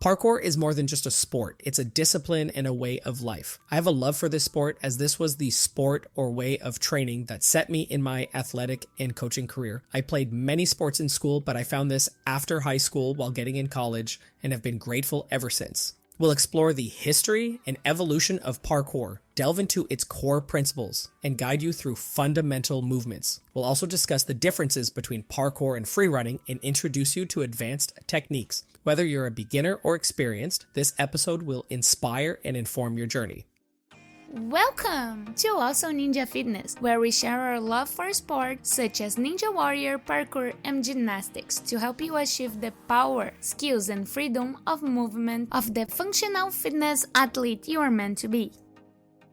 Parkour is more than just a sport. It's a discipline and a way of life. I have a love for this sport as this was the sport or way of training that set me in my athletic and coaching career. I played many sports in school, but I found this after high school while getting in college and have been grateful ever since. We'll explore the history and evolution of parkour, delve into its core principles, and guide you through fundamental movements. We'll also discuss the differences between parkour and freerunning and introduce you to advanced techniques. Whether you're a beginner or experienced, this episode will inspire and inform your journey. Welcome to Also Ninja Fitness, where we share our love for sports such as Ninja Warrior, Parkour, and Gymnastics to help you achieve the power, skills, and freedom of movement of the functional fitness athlete you are meant to be.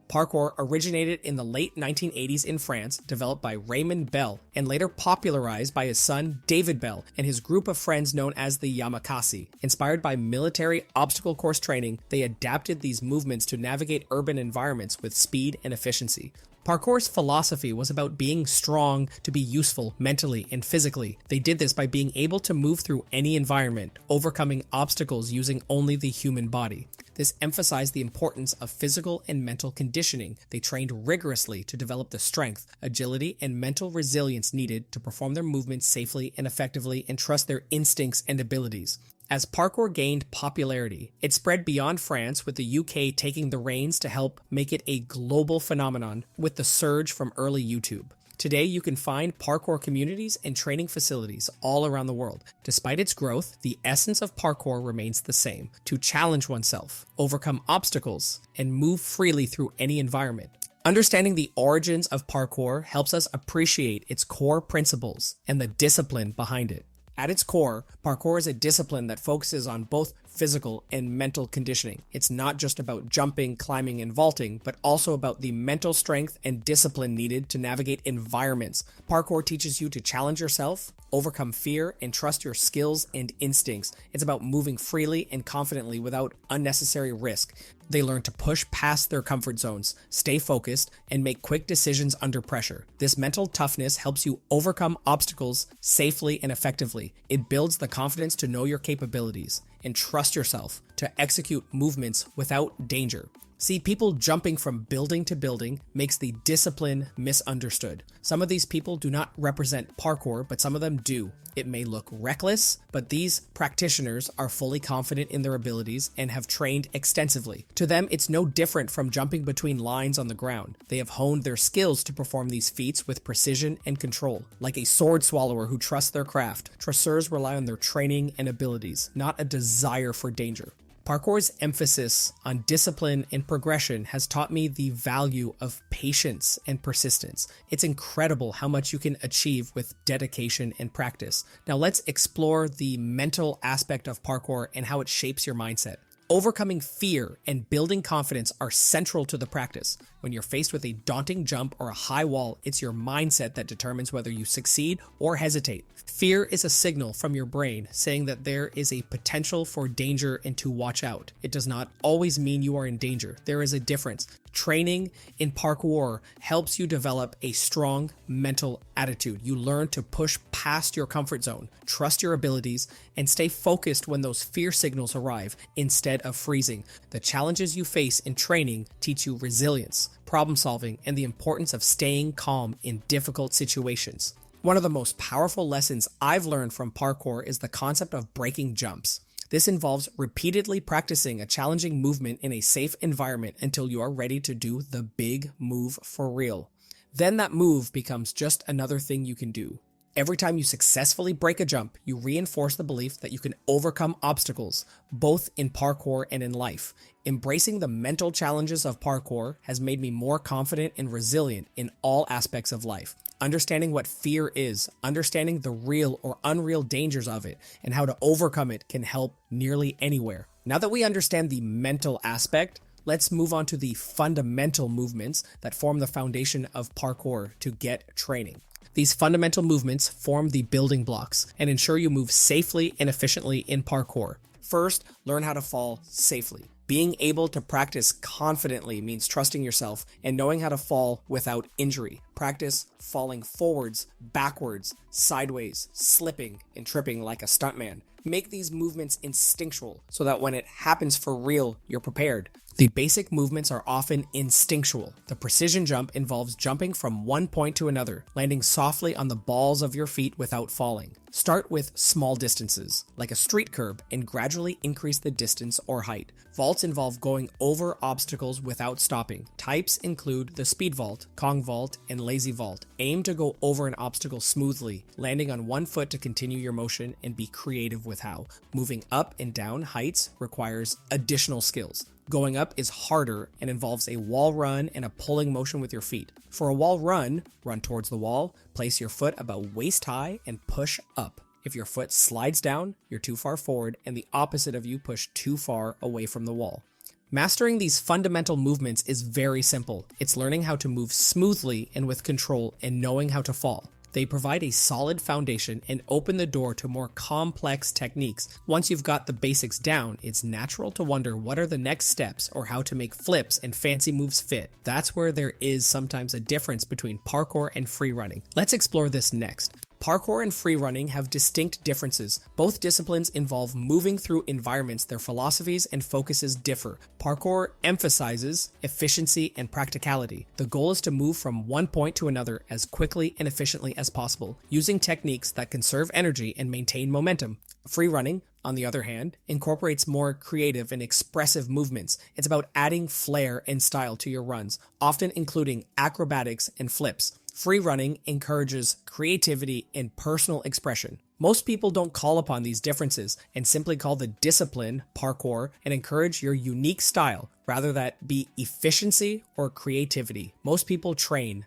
Parkour originated in the late 1980s in France, developed by Raymond Bell, and later popularized by his son David Bell and his group of friends known as the Yamakasi. Inspired by military obstacle course training, they adapted these movements to navigate urban environments with speed and efficiency. Parkour's philosophy was about being strong to be useful mentally and physically. They did this by being able to move through any environment, overcoming obstacles using only the human body. This emphasized the importance of physical and mental conditioning. They trained rigorously to develop the strength, agility, and mental resilience needed to perform their movements safely and effectively and trust their instincts and abilities. As parkour gained popularity, it spread beyond France, with the UK taking the reins to help make it a global phenomenon with the surge from early YouTube. Today, you can find parkour communities and training facilities all around the world. Despite its growth, the essence of parkour remains the same: to challenge oneself, overcome obstacles, and move freely through any environment. Understanding the origins of parkour helps us appreciate its core principles and the discipline behind it. At its core, parkour is a discipline that focuses on both physical and mental conditioning. It's not just about jumping, climbing, and vaulting, but also about the mental strength and discipline needed to navigate environments. Parkour teaches you to challenge yourself, overcome fear, and trust your skills and instincts. It's about moving freely and confidently without unnecessary risk. They learn to push past their comfort zones, stay focused, and make quick decisions under pressure. This mental toughness helps you overcome obstacles safely and effectively. It builds the confidence to know your capabilities and trust yourself to execute movements without danger. See, people jumping from building to building makes the discipline misunderstood. Some of these people do not represent parkour, but some of them do. It may look reckless, but these practitioners are fully confident in their abilities and have trained extensively. To them, it's no different from jumping between lines on the ground. They have honed their skills to perform these feats with precision and control. Like a sword swallower who trusts their craft, traceurs rely on their training and abilities, not a desire for danger. Parkour's emphasis on discipline and progression has taught me the value of patience and persistence. It's incredible how much you can achieve with dedication and practice. Now let's explore the mental aspect of parkour and how it shapes your mindset. Overcoming fear and building confidence are central to the practice. When you're faced with a daunting jump or a high wall, it's your mindset that determines whether you succeed or hesitate. Fear is a signal from your brain saying that there is a potential for danger and to watch out. It does not always mean you are in danger. There is a difference. Training in parkour helps you develop a strong mental attitude. You learn to push past your comfort zone, trust your abilities, and stay focused when those fear signals arrive instead of freezing. The challenges you face in training teach you resilience, problem solving, and the importance of staying calm in difficult situations. One of the most powerful lessons I've learned from parkour is the concept of breaking jumps. This involves repeatedly practicing a challenging movement in a safe environment until you are ready to do the big move for real. Then that move becomes just another thing you can do. Every time you successfully break a jump, you reinforce the belief that you can overcome obstacles, both in parkour and in life. Embracing the mental challenges of parkour has made me more confident and resilient in all aspects of life. Understanding what fear is, understanding the real or unreal dangers of it, and how to overcome it can help nearly anywhere. Now that we understand the mental aspect, let's move on to the fundamental movements that form the foundation of parkour to get training. These fundamental movements form the building blocks and ensure you move safely and efficiently in parkour. First, learn how to fall safely. Being able to practice confidently means trusting yourself and knowing how to fall without injury. Practice falling forwards, backwards, sideways, slipping, and tripping like a stuntman. Make these movements instinctual so that when it happens for real, you're prepared. The basic movements are often instinctual. The precision jump involves jumping from one point to another, landing softly on the balls of your feet without falling. Start with small distances, like a street curb, and gradually increase the distance or height. Vaults involve going over obstacles without stopping. Types include the speed vault, Kong vault, and lazy vault. Aim to go over an obstacle smoothly, landing on one foot to continue your motion, and be creative with how. Moving up and down heights requires additional skills. Going up is harder and involves a wall run and a pulling motion with your feet. For a wall run, run towards the wall, place your foot about waist high, and push up. If your foot slides down, you're too far forward, and the opposite of you push too far away from the wall. Mastering these fundamental movements is very simple. It's learning how to move smoothly and with control and knowing how to fall. They provide a solid foundation and open the door to more complex techniques. Once you've got the basics down, it's natural to wonder what are the next steps or how to make flips and fancy moves fit. That's where there is sometimes a difference between parkour and free running. Let's explore this next. Parkour and free running have distinct differences. Both disciplines involve moving through environments. Their philosophies and focuses differ. Parkour emphasizes efficiency and practicality. The goal is to move from one point to another as quickly and efficiently as possible, using techniques that conserve energy and maintain momentum. Free running, on the other hand, incorporates more creative and expressive movements. It's about adding flair and style to your runs, often including acrobatics and flips. Free running encourages creativity and personal expression. Most people don't call upon these differences and simply call the discipline parkour and encourage your unique style, rather that be efficiency or creativity. Most people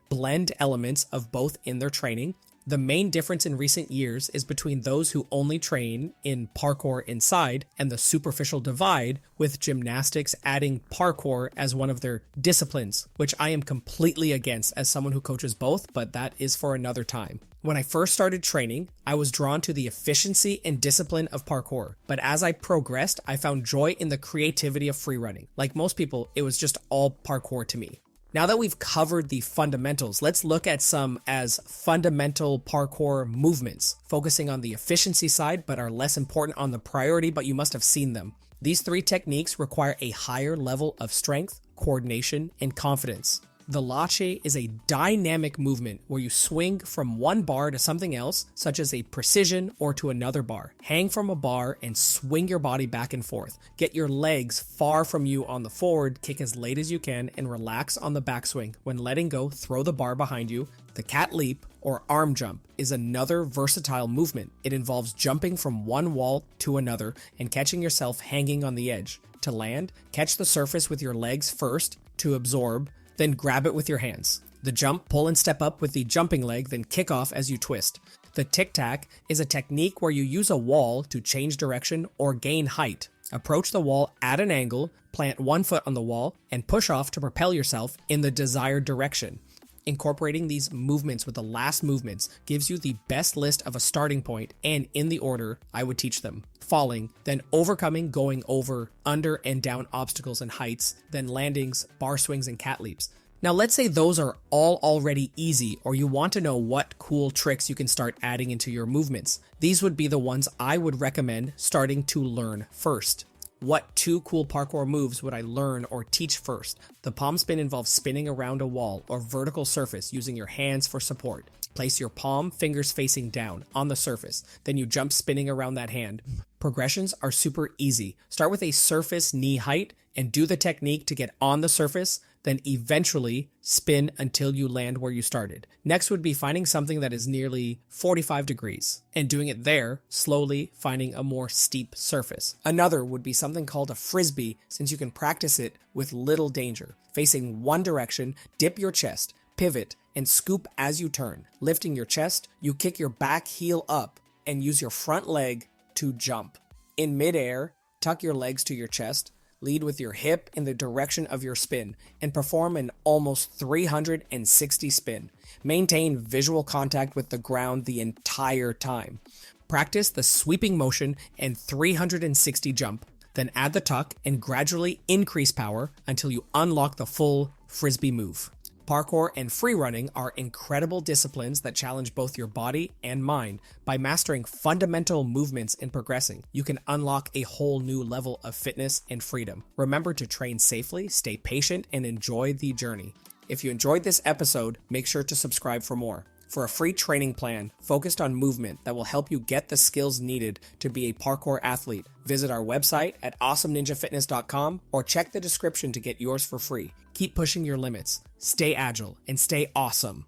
blend elements of both in their training. The main difference in recent years is between those who only train in parkour inside and the superficial divide, with gymnastics adding parkour as one of their disciplines, which I am completely against as someone who coaches both, but that is for another time. When I first started training, I was drawn to the efficiency and discipline of parkour, but as I progressed, I found joy in the creativity of free running. Like most people, it was just all parkour to me. Now that we've covered the fundamentals, let's look at some as fundamental parkour movements, focusing on the efficiency side, but are less important on the priority, but you must have seen them. These three techniques require a higher level of strength, coordination, and confidence. The lache is a dynamic movement where you swing from one bar to something else, such as a precision or to another bar. Hang from a bar and swing your body back and forth. Get your legs far from you on the forward, kick as late as you can, and relax on the backswing. When letting go, throw the bar behind you. The cat leap, or arm jump, is another versatile movement. It involves jumping from one wall to another and catching yourself hanging on the edge. To land, catch the surface with your legs first to absorb, then grab it with your hands. The jump, pull and step up with the jumping leg, then kick off as you twist. The tic-tac is a technique where you use a wall to change direction or gain height. Approach the wall at an angle, plant one foot on the wall, and push off to propel yourself in the desired direction. Incorporating these movements with the last movements gives you the best list of a starting point and in the order I would teach them. Falling, then overcoming, going over, under, and down obstacles and heights, then landings, bar swings, and cat leaps. Now let's say those are all already easy, or you want to know what cool tricks you can start adding into your movements. These would be the ones I would recommend starting to learn first. What 2 cool parkour moves would I learn or teach first? The palm spin involves spinning around a wall or vertical surface using your hands for support. Place your palm fingers facing down on the surface, then you jump spinning around that hand. Progressions are super easy. Start with a surface knee height and do the technique to get on the surface, then eventually spin until you land where you started. Next would be finding something that is nearly 45 degrees and doing it there, slowly finding a more steep surface. Another would be something called a frisbee, since you can practice it with little danger. Facing one direction, dip your chest, pivot, and scoop as you turn. Lifting your chest, you kick your back heel up and use your front leg to jump. In midair, tuck your legs to your chest, lead with your hip in the direction of your spin, and perform an almost 360 spin. Maintain visual contact with the ground the entire time. Practice the sweeping motion and 360 jump, then add the tuck and gradually increase power until you unlock the full frisbee move. Parkour and free running are incredible disciplines that challenge both your body and mind. By mastering fundamental movements and progressing, you can unlock a whole new level of fitness and freedom. Remember to train safely, stay patient, and enjoy the journey. If you enjoyed this episode, make sure to subscribe for more. For a free training plan focused on movement that will help you get the skills needed to be a parkour athlete, visit our website at awesomeninjafitness.com or check the description to get yours for free. Keep pushing your limits, stay agile, and stay awesome.